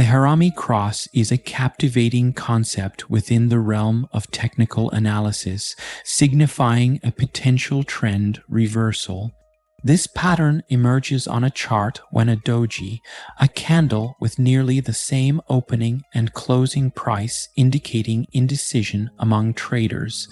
The Harami Cross is a captivating concept within the realm of technical analysis, signifying a potential trend reversal. This pattern emerges on a chart when a doji, a candle with nearly the same opening and closing price indicating indecision among traders,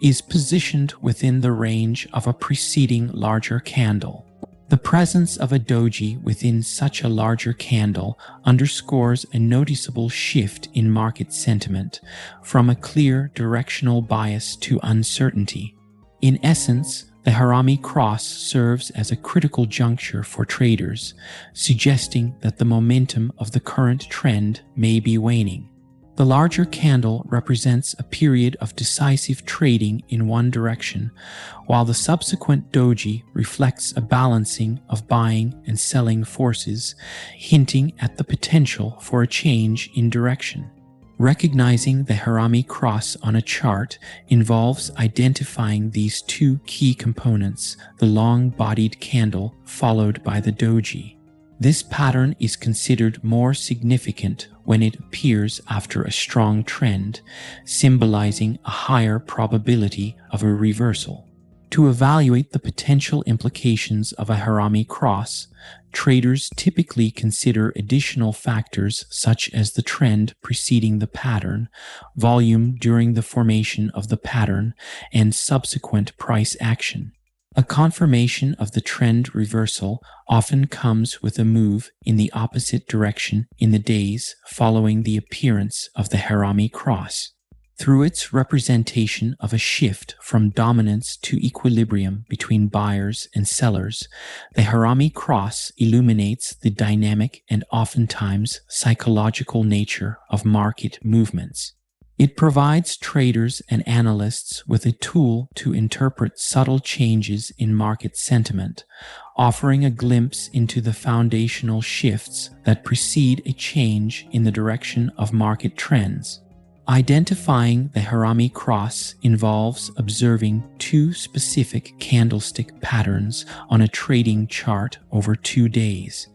is positioned within the range of a preceding larger candle. The presence of a doji within such a larger candle underscores a noticeable shift in market sentiment, from a clear directional bias to uncertainty. In essence, the Harami Cross serves as a critical juncture for traders, suggesting that the momentum of the current trend may be waning. The larger candle represents a period of decisive trading in one direction, while the subsequent doji reflects a balancing of buying and selling forces, hinting at the potential for a change in direction. Recognizing the Harami Cross on a chart involves identifying these two key components, the long-bodied candle followed by the doji. This pattern is considered more significant when it appears after a strong trend, symbolizing a higher probability of a reversal. To evaluate the potential implications of a Harami Cross, traders typically consider additional factors such as the trend preceding the pattern, volume during the formation of the pattern, and subsequent price action. A confirmation of the trend reversal often comes with a move in the opposite direction in the days following the appearance of the Harami Cross. Through its representation of a shift from dominance to equilibrium between buyers and sellers, the Harami Cross illuminates the dynamic and oftentimes psychological nature of market movements. It provides traders and analysts with a tool to interpret subtle changes in market sentiment, offering a glimpse into the foundational shifts that precede a change in the direction of market trends. Identifying the Harami Cross involves observing two specific candlestick patterns on a trading chart over 2 days.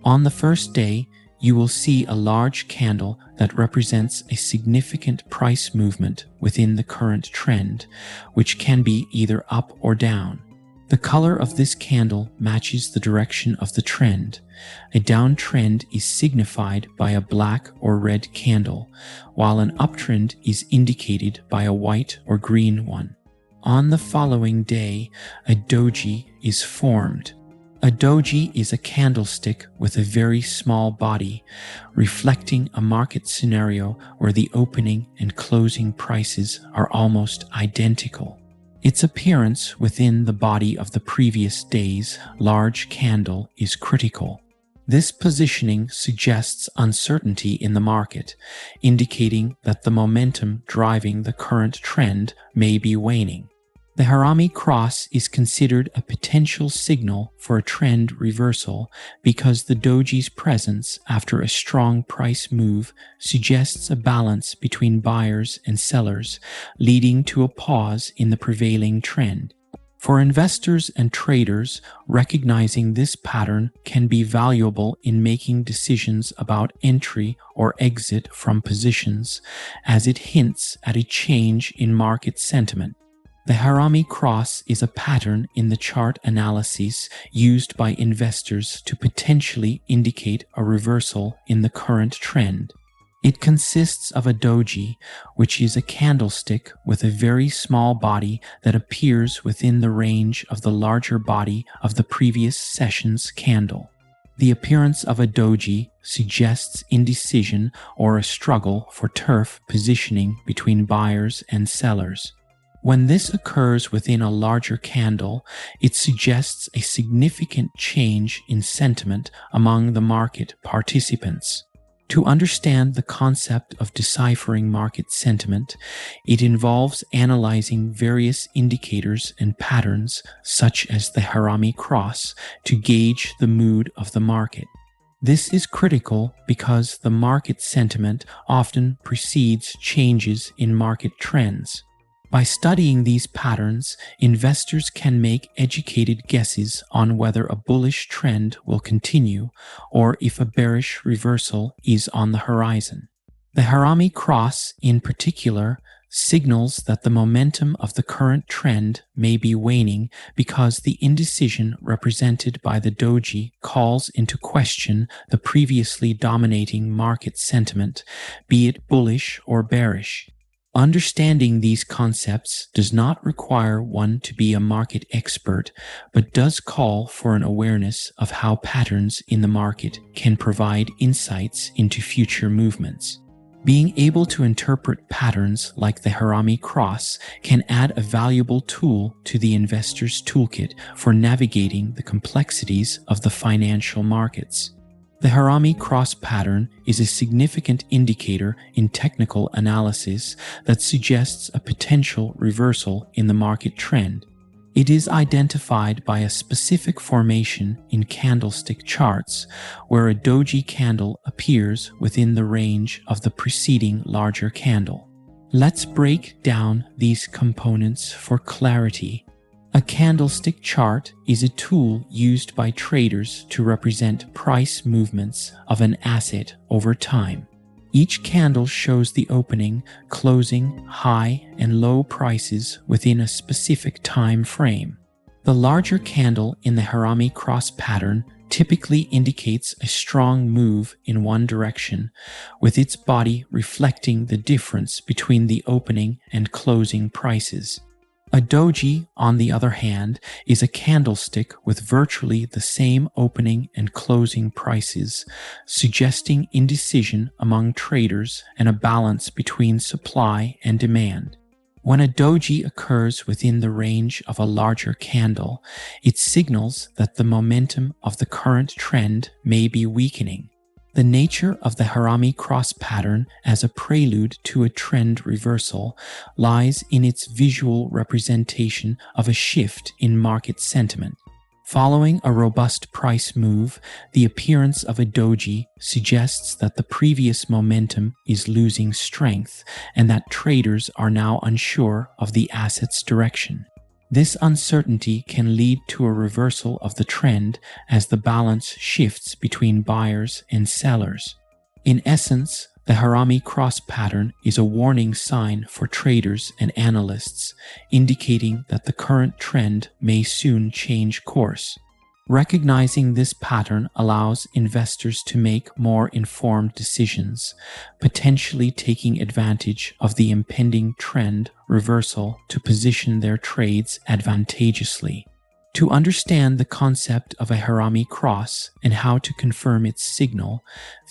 On the first day, you will see a large candle that represents a significant price movement within the current trend, which can be either up or down. The color of this candle matches the direction of the trend. A downtrend is signified by a black or red candle, while an uptrend is indicated by a white or green one. On the following day, a doji is formed. A doji is a candlestick with a very small body, reflecting a market scenario where the opening and closing prices are almost identical. Its appearance within the body of the previous day's large candle is critical. This positioning suggests uncertainty in the market, indicating that the momentum driving the current trend may be waning. The Harami Cross is considered a potential signal for a trend reversal because the doji's presence after a strong price move suggests a balance between buyers and sellers, leading to a pause in the prevailing trend. For investors and traders, recognizing this pattern can be valuable in making decisions about entry or exit from positions, as it hints at a change in market sentiment. The Harami Cross is a pattern in the chart analyses used by investors to potentially indicate a reversal in the current trend. It consists of a doji, which is a candlestick with a very small body that appears within the range of the larger body of the previous session's candle. The appearance of a doji suggests indecision or a struggle for turf positioning between buyers and sellers. When this occurs within a larger candle, it suggests a significant change in sentiment among the market participants. To understand the concept of deciphering market sentiment, it involves analyzing various indicators and patterns, such as the Harami Cross, to gauge the mood of the market. This is critical because the market sentiment often precedes changes in market trends. By studying these patterns, investors can make educated guesses on whether a bullish trend will continue or if a bearish reversal is on the horizon. The Harami Cross, in particular, signals that the momentum of the current trend may be waning because the indecision represented by the Doji calls into question the previously dominating market sentiment, be it bullish or bearish. Understanding these concepts does not require one to be a market expert, but does call for an awareness of how patterns in the market can provide insights into future movements. Being able to interpret patterns like the Harami Cross can add a valuable tool to the investor's toolkit for navigating the complexities of the financial markets. The Harami Cross pattern is a significant indicator in technical analysis that suggests a potential reversal in the market trend. It is identified by a specific formation in candlestick charts, where a doji candle appears within the range of the preceding larger candle. Let's break down these components for clarity. A candlestick chart is a tool used by traders to represent price movements of an asset over time. Each candle shows the opening, closing, high, and low prices within a specific time frame. The larger candle in the Harami Cross pattern typically indicates a strong move in one direction, with its body reflecting the difference between the opening and closing prices. A doji, on the other hand, is a candlestick with virtually the same opening and closing prices, suggesting indecision among traders and a balance between supply and demand. When a doji occurs within the range of a larger candle, it signals that the momentum of the current trend may be weakening. The nature of the Harami Cross pattern as a prelude to a trend reversal lies in its visual representation of a shift in market sentiment. Following a robust price move, the appearance of a doji suggests that the previous momentum is losing strength and that traders are now unsure of the asset's direction. This uncertainty can lead to a reversal of the trend as the balance shifts between buyers and sellers. In essence, the Harami Cross pattern is a warning sign for traders and analysts, indicating that the current trend may soon change course. Recognizing this pattern allows investors to make more informed decisions, potentially taking advantage of the impending trend reversal to position their trades advantageously. To understand the concept of a Harami Cross and how to confirm its signal,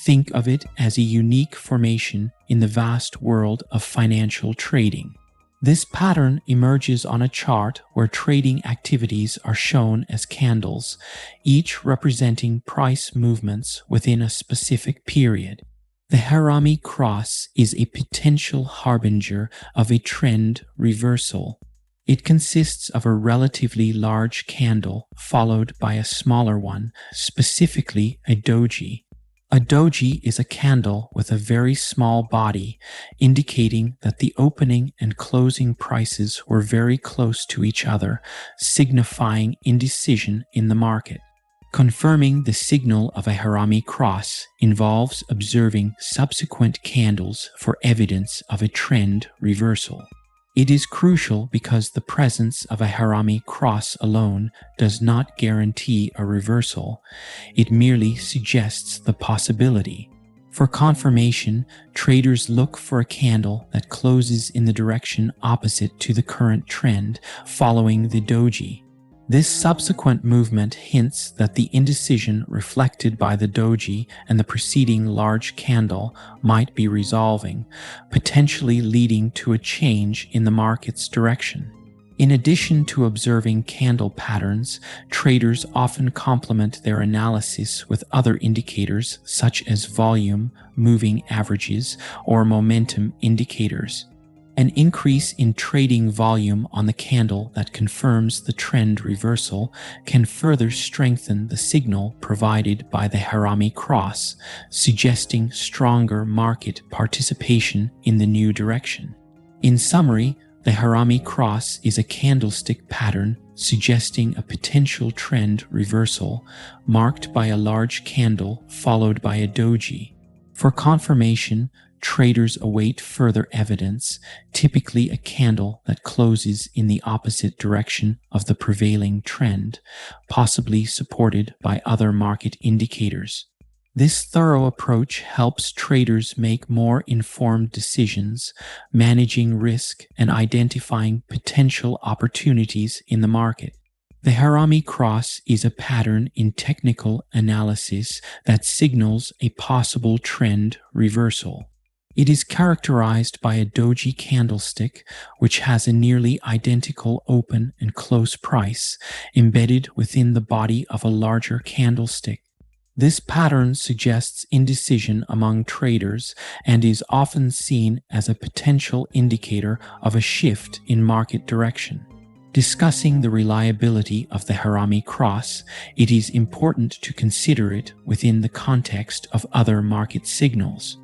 think of it as a unique formation in the vast world of financial trading. This pattern emerges on a chart where trading activities are shown as candles, each representing price movements within a specific period. The Harami Cross is a potential harbinger of a trend reversal. It consists of a relatively large candle followed by a smaller one, specifically a doji. A doji is a candle with a very small body, indicating that the opening and closing prices were very close to each other, signifying indecision in the market. Confirming the signal of a Harami Cross involves observing subsequent candles for evidence of a trend reversal. It is crucial because the presence of a Harami Cross alone does not guarantee a reversal. It merely suggests the possibility. For confirmation, traders look for a candle that closes in the direction opposite to the current trend, following the doji. This subsequent movement hints that the indecision reflected by the doji and the preceding large candle might be resolving, potentially leading to a change in the market's direction. In addition to observing candle patterns, traders often complement their analysis with other indicators such as volume, moving averages, or momentum indicators. An increase in trading volume on the candle that confirms the trend reversal can further strengthen the signal provided by the Harami Cross, suggesting stronger market participation in the new direction. In summary, The Harami Cross is a candlestick pattern suggesting a potential trend reversal marked by a large candle followed by a doji. For confirmation, traders await further evidence, typically a candle that closes in the opposite direction of the prevailing trend, possibly supported by other market indicators. This thorough approach helps traders make more informed decisions, managing risk and identifying potential opportunities in the market. The Harami Cross is a pattern in technical analysis that signals a possible trend reversal. It is characterized by a doji candlestick, which has a nearly identical open and close price embedded within the body of a larger candlestick. This pattern suggests indecision among traders and is often seen as a potential indicator of a shift in market direction. Discussing the reliability of the Harami Cross, it is important to consider it within the context of other market signals.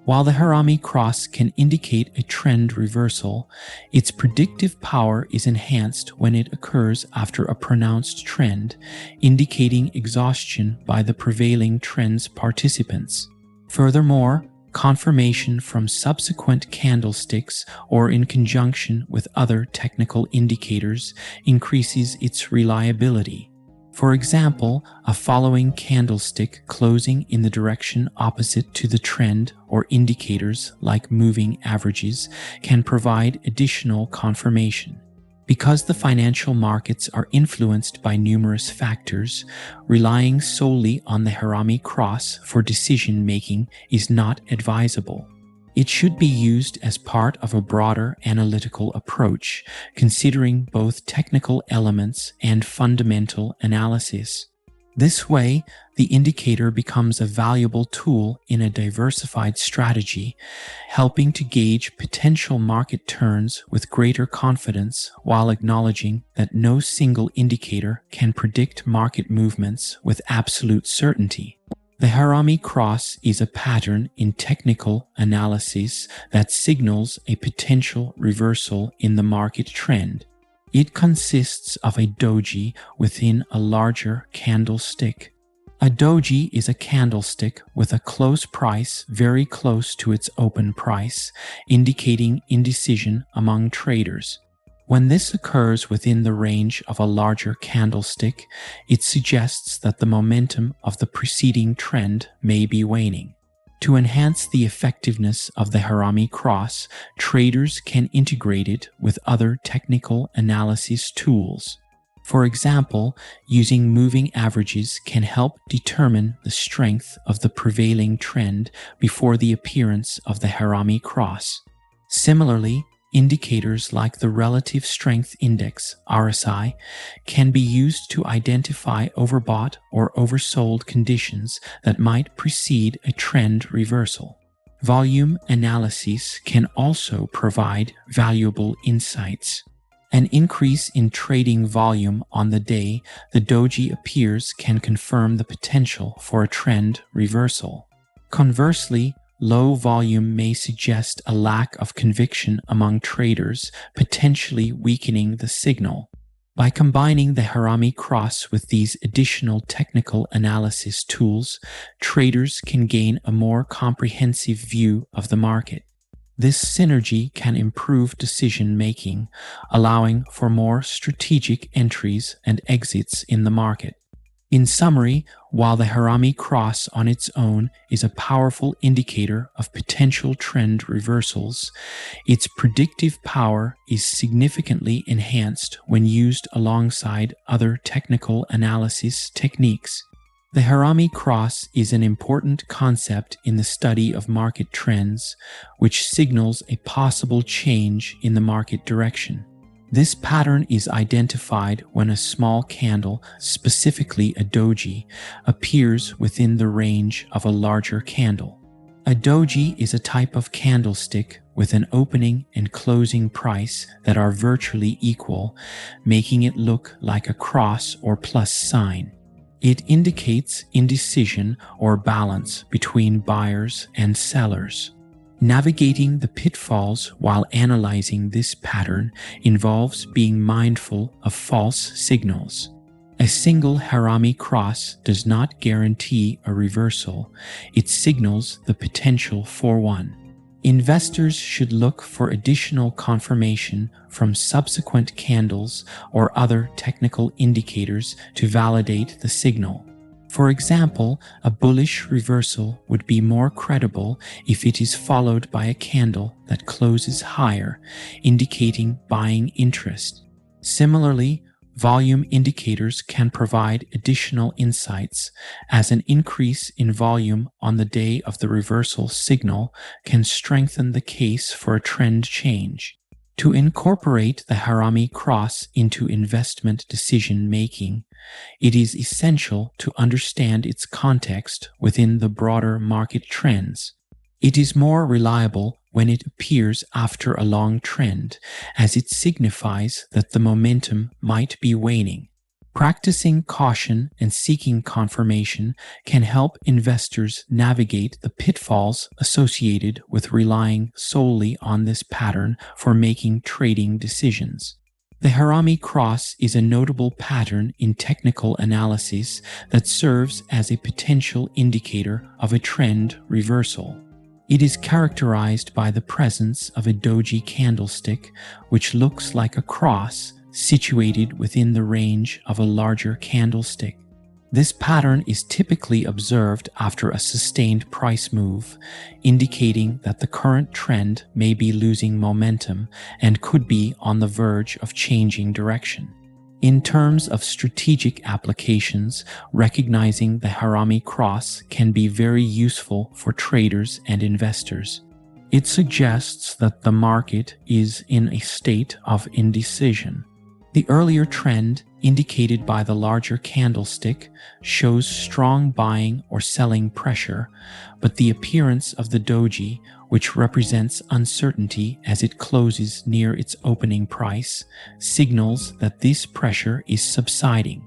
While the Harami Cross can indicate a trend reversal, its predictive power is enhanced when it occurs after a pronounced trend, indicating exhaustion by the prevailing trend's participants. Furthermore, confirmation from subsequent candlesticks or in conjunction with other technical indicators increases its reliability. For example, a following candlestick closing in the direction opposite to the trend or indicators like moving averages can provide additional confirmation. Because the financial markets are influenced by numerous factors, relying solely on the Harami Cross for decision-making is not advisable. It should be used as part of a broader analytical approach, considering both technical elements and fundamental analysis. This way, the indicator becomes a valuable tool in a diversified strategy, helping to gauge potential market turns with greater confidence while acknowledging that no single indicator can predict market movements with absolute certainty. The Harami Cross is a pattern in technical analysis that signals a potential reversal in the market trend. It consists of a doji within a larger candlestick. A doji is a candlestick with a close price very close to its open price, indicating indecision among traders. When this occurs within the range of a larger candlestick, it suggests that the momentum of the preceding trend may be waning. To enhance the effectiveness of the Harami Cross, traders can integrate it with other technical analysis tools. For example, using moving averages can help determine the strength of the prevailing trend before the appearance of the Harami Cross. Similarly, indicators like the Relative Strength Index, RSI, can be used to identify overbought or oversold conditions that might precede a trend reversal. Volume analysis can also provide valuable insights. An increase in trading volume on the day the doji appears can confirm the potential for a trend reversal. Conversely, low volume may suggest a lack of conviction among traders, potentially weakening the signal. By combining the Harami Cross with these additional technical analysis tools, traders can gain a more comprehensive view of the market. This synergy can improve decision-making, allowing for more strategic entries and exits in the market. In summary, while the Harami Cross on its own is a powerful indicator of potential trend reversals, its predictive power is significantly enhanced when used alongside other technical analysis techniques. The Harami Cross is an important concept in the study of market trends, which signals a possible change in the market direction. This pattern is identified when a small candle, specifically a doji, appears within the range of a larger candle. A doji is a type of candlestick with an opening and closing price that are virtually equal, making it look like a cross or plus sign. It indicates indecision or balance between buyers and sellers. Navigating the pitfalls while analyzing this pattern involves being mindful of false signals. A single Harami cross does not guarantee a reversal, it signals the potential for one. Investors should look for additional confirmation from subsequent candles or other technical indicators to validate the signal. For example, a bullish reversal would be more credible if it is followed by a candle that closes higher, indicating buying interest. Similarly, volume indicators can provide additional insights, as an increase in volume on the day of the reversal signal can strengthen the case for a trend change. To incorporate the Harami Cross into investment decision-making, it is essential to understand its context within the broader market trends. It is more reliable when it appears after a long trend, as it signifies that the momentum might be waning. Practicing caution and seeking confirmation can help investors navigate the pitfalls associated with relying solely on this pattern for making trading decisions. The Harami Cross is a notable pattern in technical analysis that serves as a potential indicator of a trend reversal. It is characterized by the presence of a Doji candlestick, which looks like a cross situated within the range of a larger candlestick. This pattern is typically observed after a sustained price move, indicating that the current trend may be losing momentum and could be on the verge of changing direction. In terms of strategic applications, recognizing the Harami Cross can be very useful for traders and investors. It suggests that the market is in a state of indecision. The earlier trend, indicated by the larger candlestick, shows strong buying or selling pressure, but the appearance of the Doji, which represents uncertainty as it closes near its opening price, signals that this pressure is subsiding.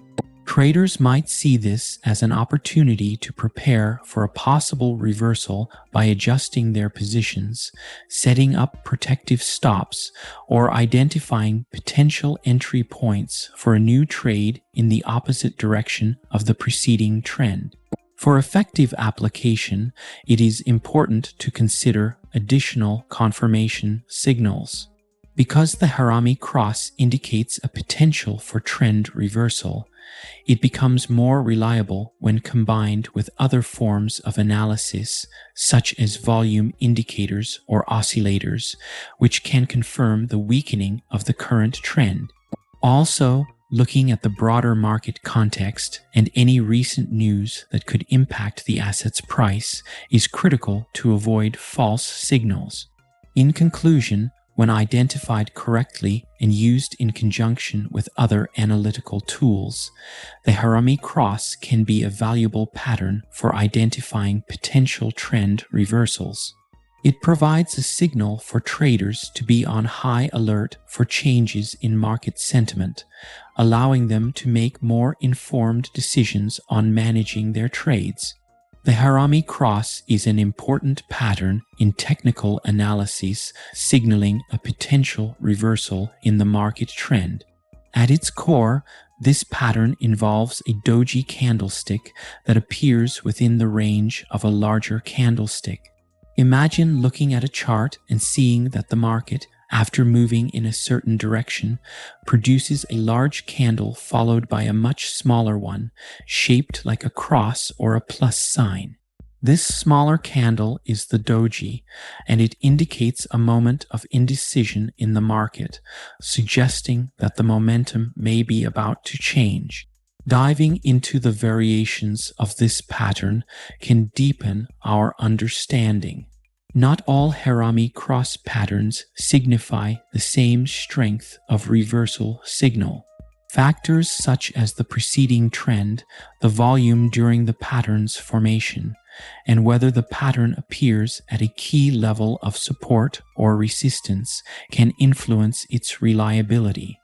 Traders might see this as an opportunity to prepare for a possible reversal by adjusting their positions, setting up protective stops, or identifying potential entry points for a new trade in the opposite direction of the preceding trend. For effective application, it is important to consider additional confirmation signals. Because the Harami Cross indicates a potential for trend reversal, it becomes more reliable when combined with other forms of analysis, such as volume indicators or oscillators, which can confirm the weakening of the current trend. Also, looking at the broader market context and any recent news that could impact the asset's price is critical to avoid false signals. In conclusion, when identified correctly and used in conjunction with other analytical tools, the Harami Cross can be a valuable pattern for identifying potential trend reversals. It provides a signal for traders to be on high alert for changes in market sentiment, allowing them to make more informed decisions on managing their trades. The Harami Cross is an important pattern in technical analysis, signaling a potential reversal in the market trend. At its core, this pattern involves a Doji candlestick that appears within the range of a larger candlestick. Imagine looking at a chart and seeing that the market, after moving in a certain direction, produces a large candle followed by a much smaller one, shaped like a cross or a plus sign. This smaller candle is the Doji, and it indicates a moment of indecision in the market, suggesting that the momentum may be about to change. Diving into the variations of this pattern can deepen our understanding. Not all Harami Cross patterns signify the same strength of reversal signal. Factors such as the preceding trend, the volume during the pattern's formation, and whether the pattern appears at a key level of support or resistance can influence its reliability.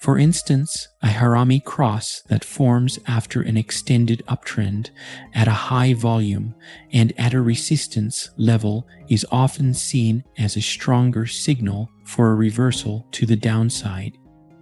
For instance, a Harami Cross that forms after an extended uptrend at a high volume and at a resistance level is often seen as a stronger signal for a reversal to the downside.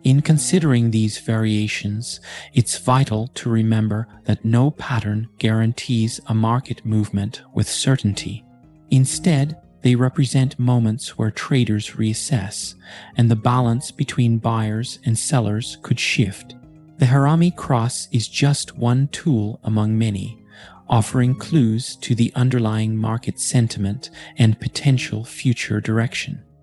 In considering these variations, it's vital to remember that no pattern guarantees a market movement with certainty. Instead, they represent moments where traders reassess, and the balance between buyers and sellers could shift. The Harami Cross is just one tool among many, offering clues to the underlying market sentiment and potential future direction.